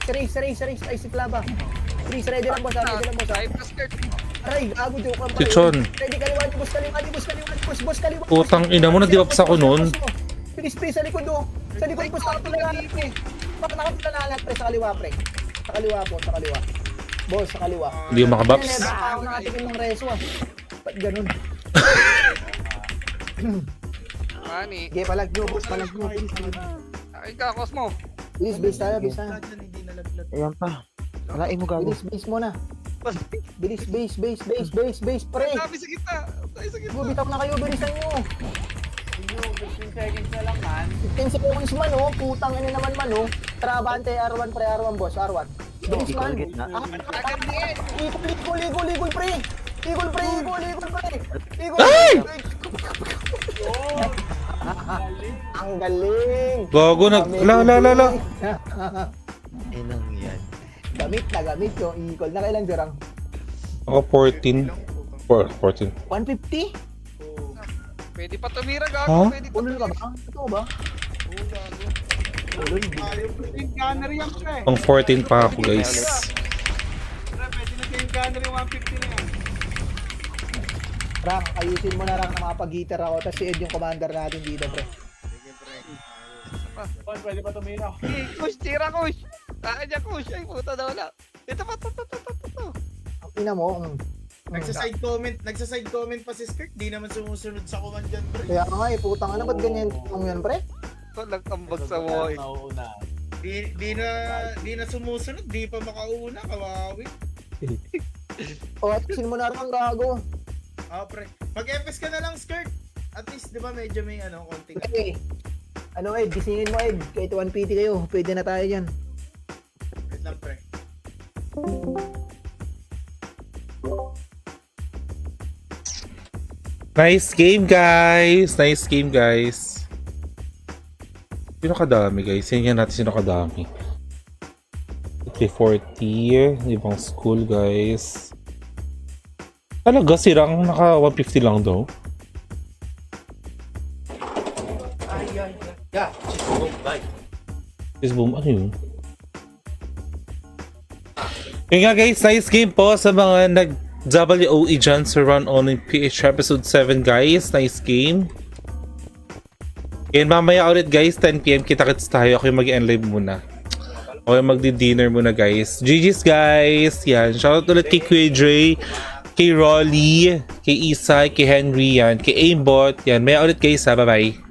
Series. Ay, si Flava. Series, ready lang, boss. Type na skirt. Aray, gago, joke lang. Si Chon. Ready, kaliwa. Boss, kaliwa. Putang ina mo, nadiwaps ako nun. Bilis, pre, sa likod, oh. Sa likod, boss, nakatulalan, pre. Bakit nakatulalan, pre, sa kaliwa, pre. Sa kaliwa. Boss, sa kaliwa. Hindi yung makabaps. Never pa ako nakatikim ng reso, ah. Ba't ganun? Mani. Sige, palag nyo, boss, palag nyo. Ay ka, Cosmo. Bilis tayo. Hindi nalaglag. Ayan pa. Walain mo gago. Bilis muna. Bilis, base, pre. Sabi sa kita. Tayo sa kita. Bubitaw na kayo, bilisan nyo. 15 seconds na lang, man. 15 seconds man, oh. Putang ina naman man, oh. Trabante, R1, pre, R1, boss, R1. Bilis man. Equal gitna. Ligol, pre. Ligol, pre. Ay! Ang galing. Gago na. La. Inang yan. Gamit yung equal. Nakailang jurang? Ako 14. 14. 150? Pwede pa tumira, Ha? gago. Pwede pa Ulol ka ba? Totoo ba? Yung gunner yan, pre. Pang 14 pa ako, guys. Pwede na yung gunner yung 150 na yan. Rank, ayusin mo na rank na makapag-gitar ako. Tapos si Ed yung commander natin dito, pre. Sige, pre. Bon, pwede pa tumira. Kush, tira, kush. Niya, kush. Ay, puta daw na. Ito pa, to. Ang ina mo. Nagsaside comment pa si Skirt. Di naman sumusunod sa command dyan, pre. Kaya nga eh, putang ano, ba't ganyan ang yan, pre? Ito, nagtambag sa buhay. Nauuna. Di na sumusunod. Di pa makauna. Kawawi. O, at sin mo na rank, gago. Pre. Mag-FS ka na lang, Skirt. At least, di ba, medyo may konting. Eh, ano Ed, gisingin mo Ed. Kahit 1PT kayo, pwede na tayo dyan. Wait lang, pre. Nice game, guys. Sino kadami, guys? Tingnan natin sino kadami. 340. Ibang school, guys. Talaga, sirang naka 150 lang daw. Boom, ano yun? Yun nga guys, nice game po sa mga nag-WOE dyan sa Run On in PH Episode 7 guys. Nice game. And mamaya ulit guys, 10 PM kita-kits tayo. Ako yung mag-end live muna. Ako yung magdi-dinner muna guys. GG's guys! Yan, shoutout ulit kay Kuya Dre, kay Rolly, kay Isay, kay Henry, yan, kay Aimbot. Yan, maya ulit guys ha. Bye-bye.